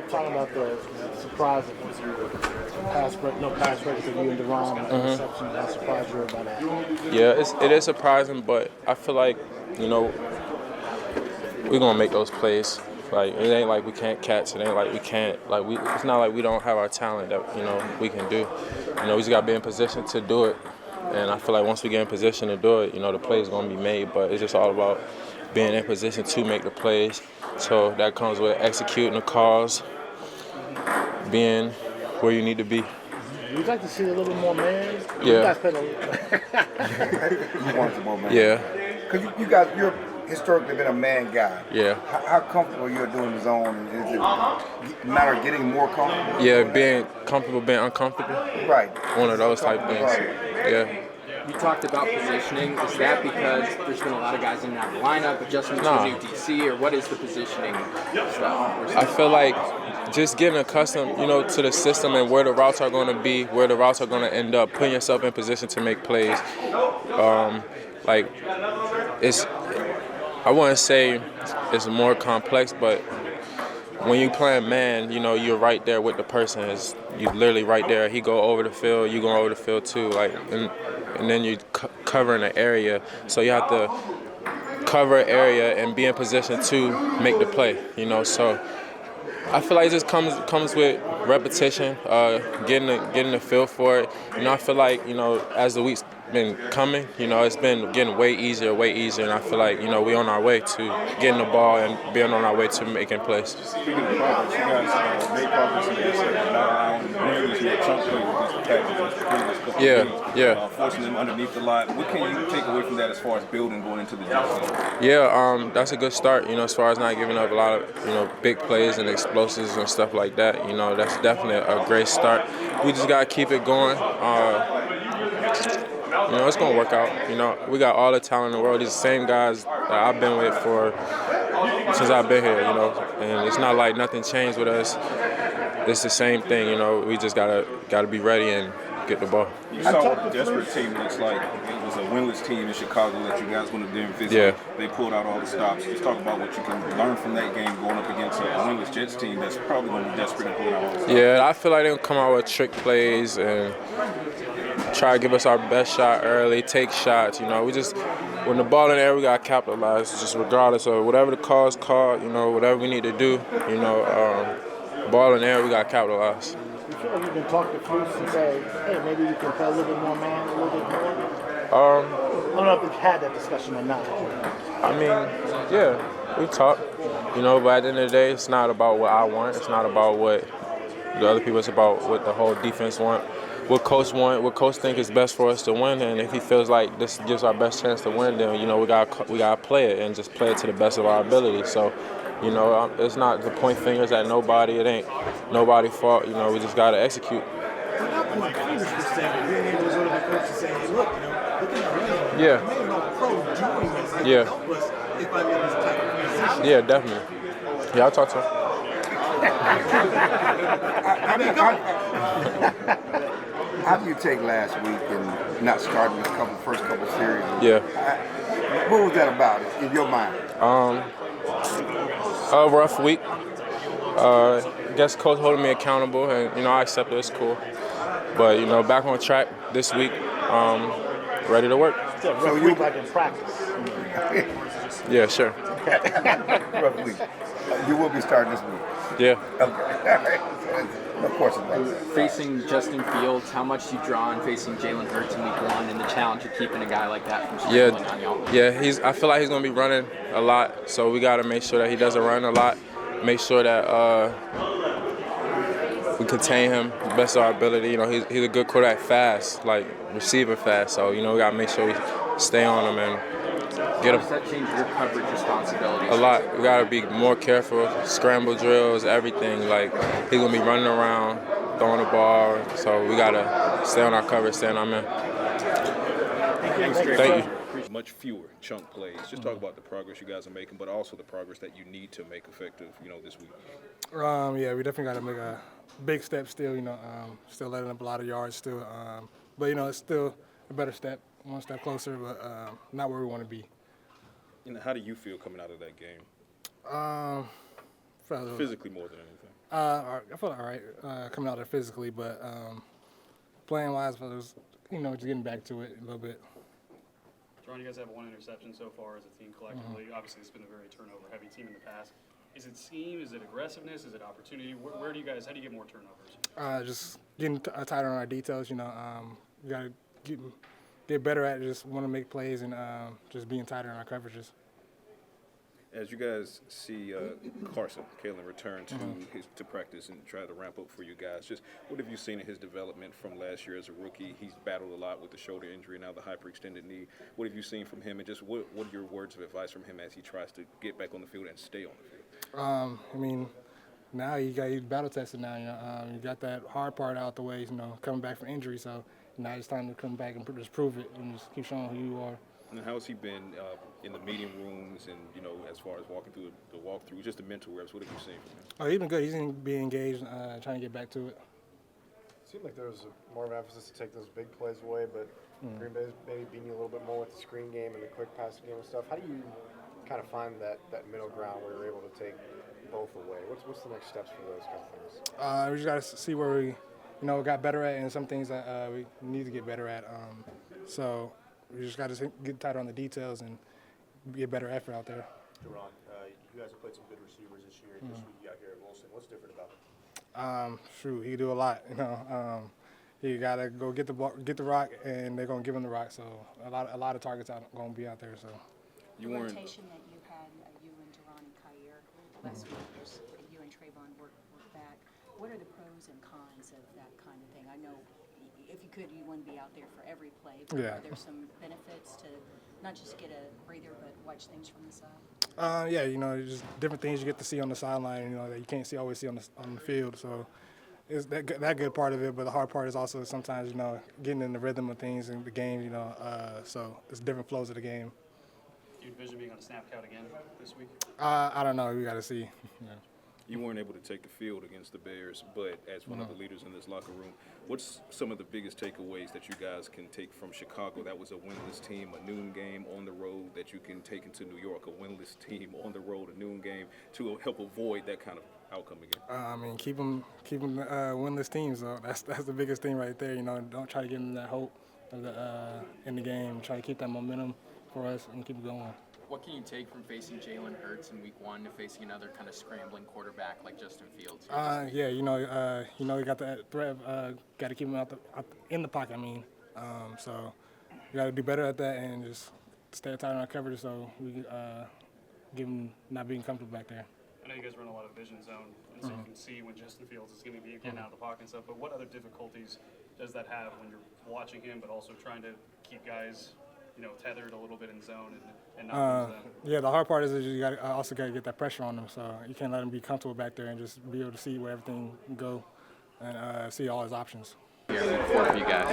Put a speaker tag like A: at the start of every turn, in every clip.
A: talking about the surprise of pass breaks of you and DaRon and interceptions. How surprised you were by that?
B: Yeah, it is surprising, but I feel like, you know, we're gonna make those plays. Like, it ain't like we can't catch. It ain't like we can't. It's not like we don't have our talent that we can do. We just gotta be in position to do it. And I feel like once we get in position to do it, the play is gonna be made. But it's just all about being in position to make the plays. So that comes with executing the calls, being where you need to be.
A: We'd like to see a little bit more man.
B: Yeah.
A: You guys played
C: You want some more man.
B: Yeah.
C: Because you're historically been a man guy.
B: Yeah.
C: How comfortable you're doing the zone? Is it a matter of getting more comfortable?
B: Yeah, being comfortable, being uncomfortable.
C: Right.
B: One of those type things. Yeah.
D: You talked about positioning. Is that because there's been a lot of guys in that lineup, adjustment to a new DC, or what is the positioning stuff?
B: I feel like just getting accustomed, to the system and where the routes are going to be, where the routes are going to end up, putting yourself in position to make plays. I wouldn't say it's more complex, but when you playing man, you're right there with the person. You're literally right there. He go over the field, you go over the field too. And then you covering an area, so you have to cover an area and be in position to make the play. So I feel like it just comes with repetition, getting the feel for it. I feel like as the weeks been coming, it's been getting way easier, and I feel like we on our way to getting the ball and being on our way to making plays.
E: Speaking of progress, you guys made progress in this not allowing these chunk plays with these packages.
B: Yeah.
E: Forcing them underneath the line. What can you take away from that as far as building going into the season?
B: Yeah, that's a good start. As far as not giving up a lot of big plays and explosives and stuff like that. That's definitely a great start. We just gotta keep it going. It's gonna work out. We got all the talent in the world. These same guys that I've been with since I've been here. And it's not like nothing changed with us. It's the same thing. We just gotta be ready and get the ball.
E: You saw a desperate team looks like. It was a winless team in Chicago that you guys went to them visit.
B: Yeah.
E: They pulled out all the stops. Just talk about what you can learn from that game going up against a winless Jets team that's probably going to be desperate and pull out all the stops.
B: Yeah, I feel like they'll come out with trick plays and try to give us our best shot early, take shots. When the ball in the air, we got to capitalize, just regardless of whatever the call's called, whatever we need to do, ball in the air, we got to capitalize.
A: You feel like you've been talking to Flus and say, hey, maybe you can play a little bit more man, a little bit more? I don't know if we've had that discussion or not.
B: I mean, yeah, we talk, but at the end of the day, it's not about what I want. It's not about what the other people. It's about what the whole defense want, what coach want, what coach think is best for us to win. And if he feels like this gives our best chance to win, then, we gotta play it and just play it to the best of our ability. So, it's not to point fingers at nobody. It ain't nobody's fault. We just gotta execute. Yeah. Yeah, definitely. Yeah, I'll talk to him.
C: How do you take last week and not starting the first couple series?
B: Yeah.
C: What was that about in your mind?
B: A rough week. I guess coach holding me accountable, and I accept it. It's cool. But back on track this week. Ready to work.
A: It's a rough week like in practice.
B: Yeah, sure.
C: Rough week. You will be starting this week.
B: Yeah.
C: Okay. Of course it's like that.
D: Facing Justin Fields, how much do you draw on facing Jalen Hurts in week 1 and the challenge of keeping a guy like that from scrambling on y'all?
B: Yeah, I feel like he's going to be running a lot, so we got to make sure that he doesn't run a lot, make sure that we contain him the best of our ability. He's a good quarterback, fast, like receiver fast, so, we got to make sure we stay on him and get him.
D: How does that change your coverage responsibilities?
B: A lot. We got to be more careful, scramble drills, everything. Like, he's going to be running around, throwing the ball, so we got to stay on our coverage, stay on our man. Thank you.
E: Much fewer chunk plays. Just talk about the progress you guys are making, but also the progress that you need to make effective, this week.
F: Yeah, we definitely got to make a big step still, still letting up a lot of yards still. But, it's still a better step, one step closer, but not where we want to be.
E: How do you feel coming out of that game?
F: Physically
E: more than anything.
F: I felt all right coming out there physically, but playing wise, I felt it was, just getting back to it a little bit.
G: DaRon, you guys have one interception so far as a team collectively. Obviously, it's been a very turnover-heavy team in the past. Is it scheme? Is it aggressiveness? Is it opportunity? How do you get more turnovers?
F: Just getting tighter on our details. We got to get better at it. Just want to make plays and just being tighter on our coverages.
E: As you guys see Carson, Caelan, return to practice and try to ramp up for you guys, just what have you seen in his development from last year as a rookie? He's battled a lot with the shoulder injury, now the hyperextended knee. What have you seen from him, and just what are your words of advice from him as he tries to get back on the field and stay on the field?
F: Now he's battle tested now. You got that hard part out the way, coming back from injury, so now it's time to come back and just prove it and just keep showing who you are.
E: And how has he been in the meeting rooms and, as far as walking through the walkthrough, just the mental reps? What have you seen from him?
F: Oh, he's been good. He's been being engaged, trying to get back to it.
H: It seemed like there was more of an emphasis to take those big plays away, but Green Bay's maybe beating you a little bit more with the screen game and the quick passing game and stuff. How do you kind of find that middle ground where you're able to take both away? What's the next steps for those kind of things?
F: We just got to see where we, got better at and some things that we need to get better at. So we just got to get tighter on the details and be a better effort out there.
H: DaRon, you guys have played some good receivers this year. This week you got Garrett Wilson. What's different about him?
F: He can do a lot. You got to go get the rock, and they're gonna give him the rock. So a lot of targets gonna be out there. So
I: the rotation that you had, you and DaRon and Caelan last week, you and Trevon work back. What are the pros and cons of that kind of thing? I know if you could, you wouldn't be out there for every play. But are there some benefits to not just get a breather, but watch things from the side?
F: Just different things you get to see on the sideline, that you can't always see on the field. So it's that good part of it, but the hard part is also sometimes, getting in the rhythm of things in the game, so it's different flows of the game.
G: Do you envision being on a snap count again this week?
F: I don't know. We got to see.
E: You weren't able to take the field against the Bears, but as one of the leaders in this locker room, what's some of the biggest takeaways that you guys can take from Chicago? That was a winless team, a noon game on the road that you can take into New York, a winless team on the road, a noon game, to help avoid that kind of outcome again.
F: Keep them winless teams. So that's the biggest thing right there. Don't try to give them that hope in the game. Try to keep that momentum for us and keep it going.
D: What can you take from facing Jalen Hurts in Week 1 to facing another kind of scrambling quarterback like Justin Fields?
F: You got that threat. Got to keep him in the pocket. So you got to do better at that and just stay tight on our coverage so we give him not being comfortable back there.
G: I know you guys run a lot of vision zone, and so you can see when Justin Fields is going to be getting out of the pocket and stuff. But what other difficulties does that have when you're watching him, but also trying to keep guys, tethered a little bit in zone and not lose them?
F: Yeah, the hard part is you also got to get that pressure on them. So you can't let him be comfortable back there and just be able to see where everything can go and see all his options.
J: Yeah,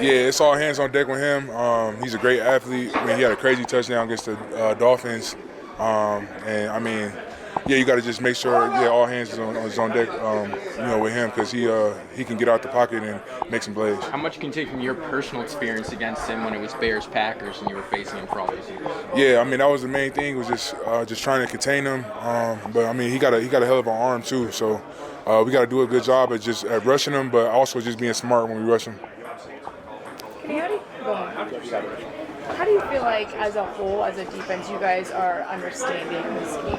J: it's all hands on deck with him. He's a great athlete. He had a crazy touchdown against the Dolphins. You got to just make sure, all hands is on deck, with him because he can get out the pocket and make some plays.
D: How much can you take from your personal experience against him when it was Bears-Packers and you were facing him for all these years?
J: Yeah, that was the main thing, was just trying to contain him. He got a hell of an arm too, so we got to do a good job at rushing him, but also just being smart when we rush him.
K: How do you feel like, as a whole, as a defense, you guys are understanding this scheme?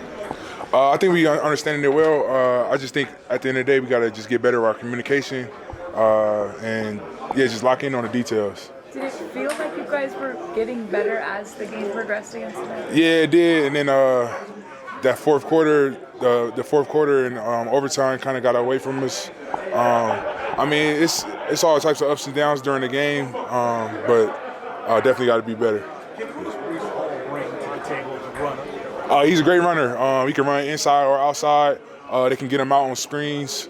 J: I think we are understanding it well. I just think at the end of the day, we got to just get better at our communication just lock in on the details.
K: Did it feel like you guys were getting better as the game progressed against the Bears?
J: Yeah, it did. And then that fourth quarter, the fourth quarter and overtime kind of got away from us. It's all types of ups and downs during the game, but definitely got to be better. He's a great runner. He can run inside or outside. They can get him out on screens.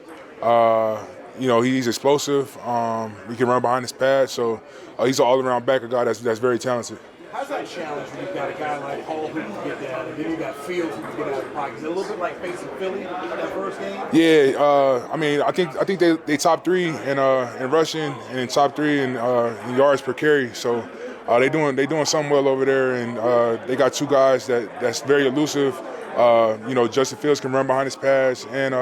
J: He's explosive. He can run behind his pad. So he's an all-around back, a guy that's very talented.
A: How's that challenge when you've got a guy like Hall who can get down, and then you got Fields who can get out of the pocket? Is it a little bit like facing Philly in that first game?
J: Yeah, I think they top 3 in rushing and top 3 in yards per carry. So they doing something well over there, and they got 2 guys that's very elusive. Justin Fields can run behind his pass and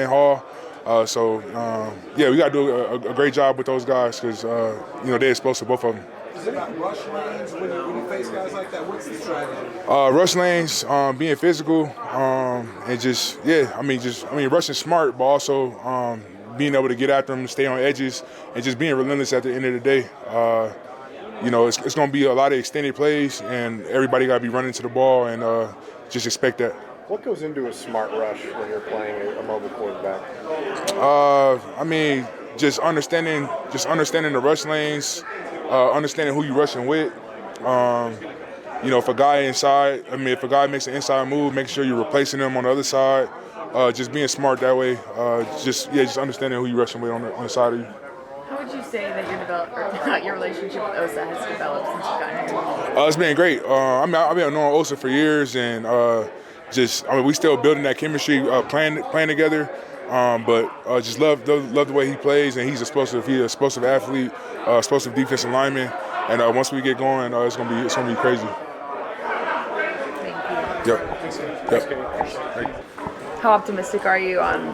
J: Hall. Yeah, we got to do a great job with those guys because, they're explosive, both of them.
L: Is it about rush lanes when you face guys like that? What's the strategy?
J: Rush lanes, being physical, and rushing smart, but also being able to get after them, stay on edges, and just being relentless at the end of the day. It's going to be a lot of extended plays, and everybody got to be running to the ball, and just expect that.
H: What goes into a smart rush when you're playing a mobile quarterback?
J: Just understanding the rush lanes, understanding who you're rushing with. If a guy makes an inside move, make sure you're replacing them on the other side. Just being smart that way. Just understanding who you're rushing with on the side of you.
K: How would you say that your relationship with Osa has developed since you got here?
J: It's been great. I've been knowing Osa for years, and we still building that chemistry, playing together. Just love the way he plays, and he's explosive. He's an explosive athlete, explosive defensive lineman, and once we get going, it's gonna be crazy.
K: Thank you.
J: Yep.
K: How optimistic are you on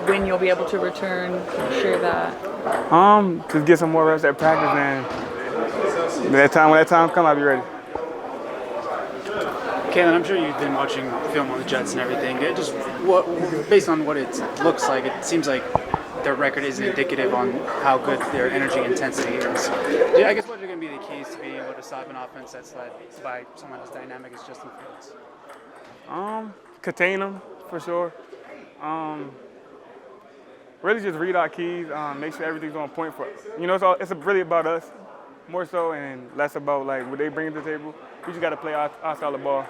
K: when you'll be able to return? Share that.
M: Just get some more reps at practice, man. When that time comes, I'll be ready.
N: Caelan, I'm sure you've been watching film on the Jets and everything. Based on what it looks like, it seems like their record isn't indicative on how good their energy intensity is. I guess what are going to be the keys to being able to stop an offense that's led by someone as dynamic as Justin Fields?
M: Contain them for sure. Really just read our keys. Make sure everything's on point for us. It's really about us, more so, and less about what they bring to the table. We just got to play our style of ball.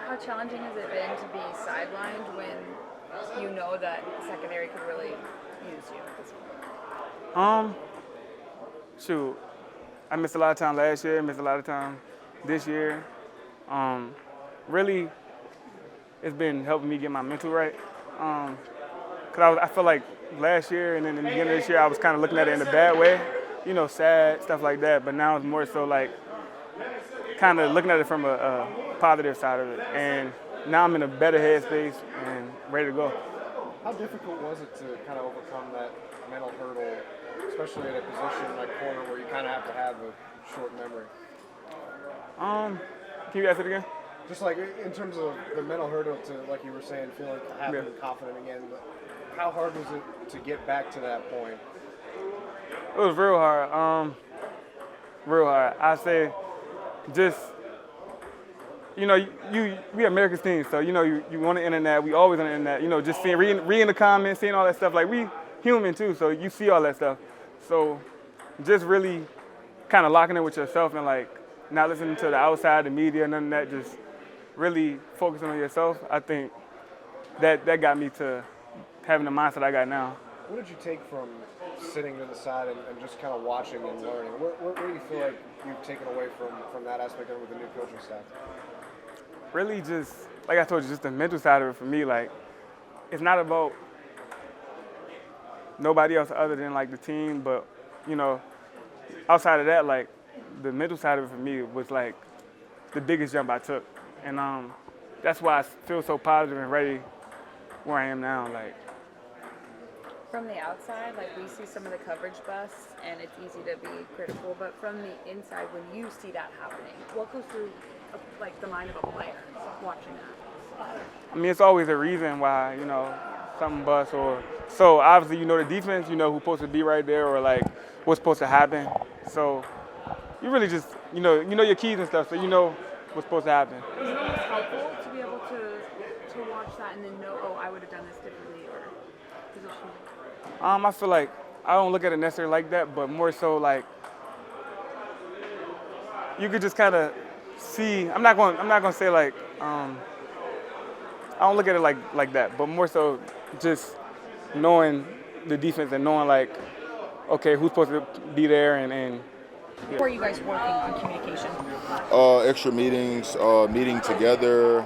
K: How challenging has it been to be sidelined when you know that secondary could really use you at this point?
M: Shoot, I missed a lot of time last year. Missed a lot of time this year. Really, it's been helping me get my mental right. Cause I feel like last year and then in the beginning of this year, I was kind of looking at it in a bad way, sad, stuff like that. But now it's more so kind of looking at it from a positive side of it. And now I'm in a better headspace and ready to go.
H: How difficult was it to kind of overcome that mental hurdle, especially at a position like corner where you kind of have to have a short memory?
M: Can you ask it again?
H: Just in terms of the mental hurdle to, like you were saying, feeling happy and confident again, but how hard was it to get back to that point?
M: It was real hard. Real hard. I say just, we America's team, so, you on the internet, we always on the internet, just reading the comments, seeing all that stuff. We human too, so you see all that stuff. So just really kind of locking in with yourself and not listening to the outside, the media, none of that, just really focusing on yourself. I think that got me to having the mindset I got now.
H: What did you take from sitting to the side and just kind of watching and learning? What do you feel like you've taken away from that aspect of it with the new coaching staff?
M: Really just, like I told you, just the mental side of it for me. It's not about nobody else other than the team, but, outside of that, the mental side of it for me was the biggest jump I took. And that's why I feel so positive and ready where I am now.
K: From the outside, we see some of the coverage busts, and it's easy to be critical. But from the inside, when you see that happening, what goes through the mind of a player watching that?
M: It's always a reason why something busts, or so obviously the defense, who's supposed to be right there, or what's supposed to happen. So you really just your keys and stuff, so what's supposed to happen.
K: Is it always helpful to be able to watch that and then know, I would have done this differently, or position?
M: I feel I don't look at it necessarily like that, but more so you could just kind of see. I'm not going to say I don't look at it like that, but more so just knowing the defense and knowing okay, who's supposed to be there and.
I: How are you guys working on communication?
O: Extra meetings, meeting together,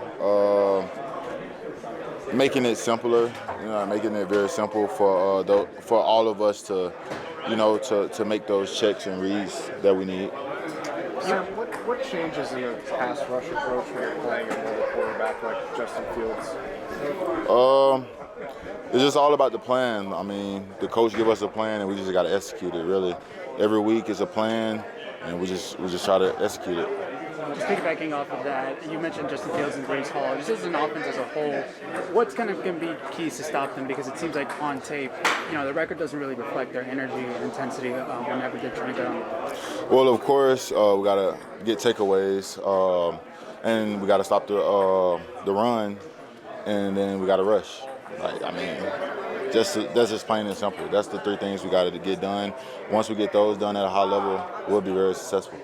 O: making it simpler. Making it very simple for all of us to, to make those checks and reads that we need.
H: What changes in the pass rush approach when you're playing a mobile quarterback like Justin Fields?
O: It's just all about the plan. I mean, the coach give us a plan, and we just got to execute it. Really, every week is a plan, and we just try to execute it.
N: Just piggybacking off of that, you mentioned Justin Fields and Breece Hall. Just as an offense as a whole, what's kind of going to be keys to stop them? Because it seems like on tape, the record doesn't really reflect their energy and intensity whenever they're trying to go.
O: Well, of course, we got to get takeaways, and we got to stop the run, and then we got to rush. That's just plain and simple. That's the three things we got to get done. Once we get those done at a high level, we'll be very successful.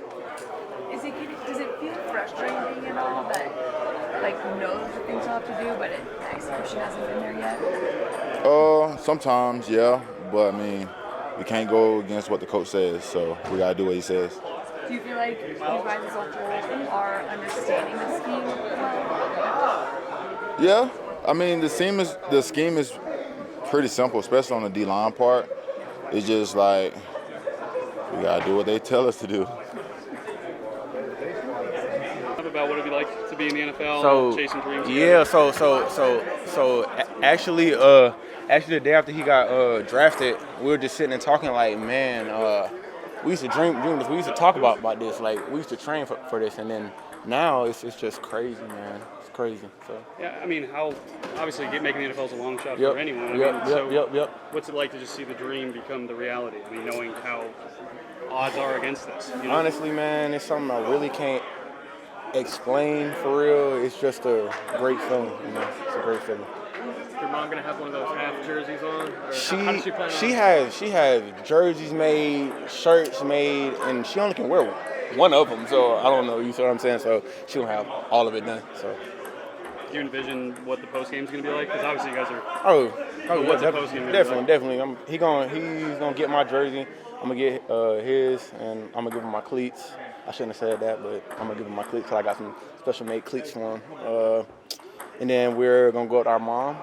K: Does it feel frustrating at all that, you know the things you have to do, but the execution hasn't been there yet?
O: Sometimes, yeah, but we can't go against what the coach says, so we got to do what he says.
K: Do you feel like you guys as a whole are understanding the scheme well?
O: Yeah, the scheme is pretty simple, especially on the D-line part. It's just we got to do what they tell us to do.
G: About what it'd be like to be in the NFL, chasing dreams.
B: Yeah, so actually the day after he got drafted, we were just sitting and talking we used to dream this. We used to talk about this. We used to train for this, and then now it's just crazy, man. It's crazy. So
G: yeah, how obviously making the NFL is a long shot
B: yep.
G: for anyone.
B: Yep.
G: What's it like to just see the dream become the reality? Knowing how odds are against this.
B: Honestly, man, it's something I really can't explain for real. It's just a great feeling. It's a great feeling.
G: Is your mom gonna have one of those half jerseys on? Or how does she plan
B: she has jerseys made, shirts made, and she only can wear one of them. So I don't know. You see what I'm saying? So she don't have all of it done. So.
G: Do you envision what the post game's gonna be like? Because obviously you guys are.
B: What's the post game? Definitely. He's gonna get my jersey. I'm gonna get his, and I'm gonna give him my cleats. I shouldn't have said that, but I'm gonna give him my cleats because I got some special made cleats for him. And then we're gonna go with our mom,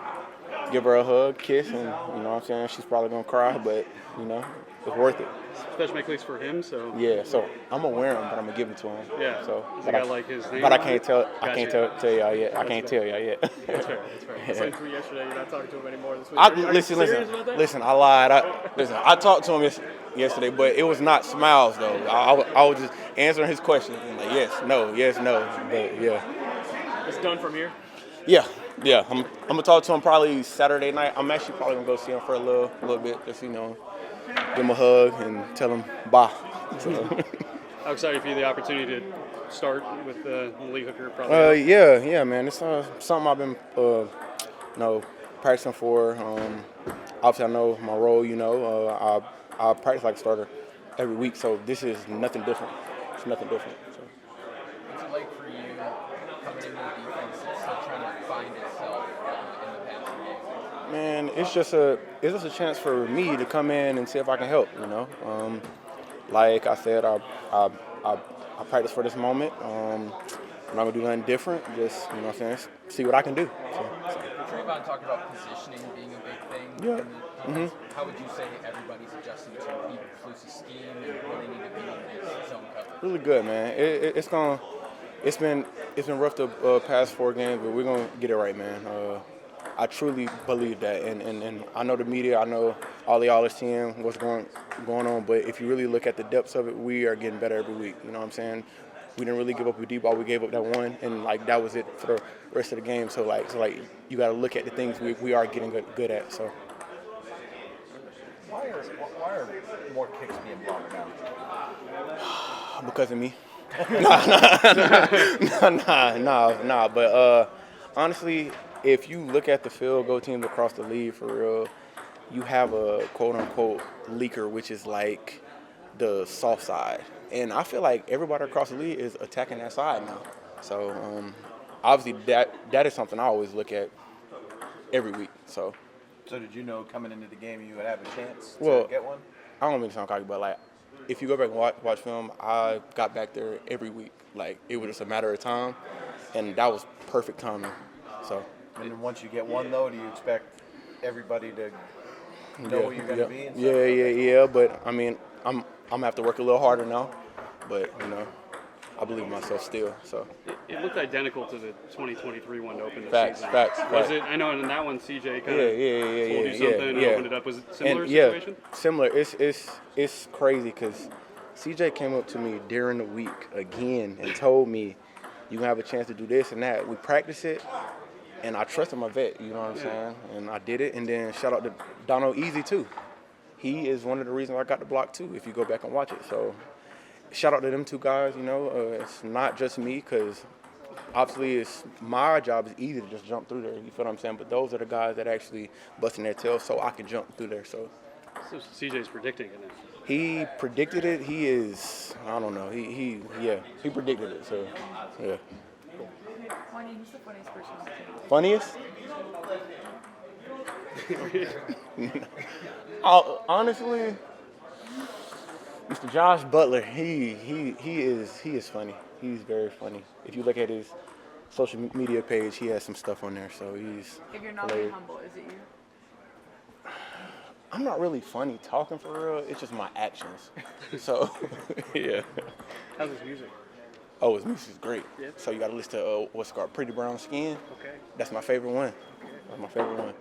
B: give her a hug, kiss, and you know what I'm saying? She's probably gonna cry, but it's worth it.
G: Special made cleats for him, so.
B: Yeah, so I'm gonna wear them, but I'm gonna give them to him.
G: Yeah.
B: So.
G: Does he got his name?
B: But I can't tell.
G: Gotcha.
B: I can't tell y'all yet. I can't tell y'all yet.
G: That's fair.
B: Yeah.
G: Same for yesterday. You're not talking to him anymore this week.
B: Listen. I lied. I talked to him yesterday, but it was not smiles though. I was just answering his questions. Yes, no. But yeah.
G: It's done from here.
B: Yeah. I'm gonna talk to him probably Saturday night. I'm actually probably gonna go see him for a little bit, just give him a hug and tell him bye. So.
G: How excited for you the opportunity to start with Lee Hooker? Probably.
B: Yeah, man. It's something I've been practicing for. Obviously, I know my role. I practice like a starter every week, so this is nothing different. It's nothing different. So.
D: What's it like for you coming into the defense and still trying to find itself in the passing game?
B: Man, it's just a chance for me to come in and see if I can help. Like I said, I practice for this moment. I'm not gonna do nothing different. Just see what I can do. So.
D: Trevon talked about positioning being a big thing.
B: Yeah.
D: How would you say everybody's adjusting to Eberflus's scheme and what they need to be in this zone coverage?
B: Really good, man. It's been rough the past 4 games, but we're gonna get it right, man. I truly believe that, and I know the media, I know all of y'all are seeing what's going on, but if you really look at the depths of it, we are getting better every week. You know what I'm saying? We didn't really give up a deep ball. We gave up that one, and that was it for the rest of the game. So you got to look at the things we are getting good at. So.
L: Why are more kicks being blocked now?
B: Because of me. Nah. But honestly, if you look at the field goal teams across the league, for real, you have a quote-unquote leaker, which is like the soft side. And I feel like everybody across the league is attacking that side now. So obviously that is something I always look at every week. So
L: did you know coming into the game you would have a chance
B: to
L: get one?
B: I don't mean to sound cocky, but if you go back and watch film, I got back there every week. It was just a matter of time, and that was perfect timing. So.
L: And then once you get one, though, do you expect everybody to know where you're going to be?
B: Yeah. But I'm gonna have to work a little harder now. But
P: I believe in myself still. So
G: It looked identical to the 2023 one to open the
P: Facts,
G: season.
P: facts,
G: Was
P: facts.
G: it? I know in that one, CJ kind of
P: yeah,
G: told you something and
P: yeah.
G: opened it up. Was it similar
P: And,
G: situation?
P: Yeah, similar. It's crazy because CJ came up to me during the week again and told me, "You gonna have a chance to do this and that." We practiced it, and I trusted my vet. You know what I'm saying? And I did it. And then shout out to Dono Easy too. He is one of the reasons I got the block too. If you go back and watch it, so shout out to them two guys. You know, it's not just me because obviously it's my job is easy to just jump through there. You feel what I'm saying? But those are the guys that actually busting their tails so I can jump through there. So
G: CJ's predicting it now.
P: he predicted it. He is, I don't know. He predicted it. So yeah.
K: Juanyeh, who's the funniest person on the team?
P: Funniest? Honestly, Mr. Josh Butler, he is funny. He's very funny. If you look at his social media page, he has some stuff on there, so he's
K: If you're not being humble, is it you?
P: I'm not really funny talking for real. It's just my actions. So, yeah.
G: How's his music?
P: Oh, his music's great.
G: Yeah.
P: So you got to listen to what's called Pretty Brown Skin.
G: Okay.
P: That's my favorite one. That's my favorite one.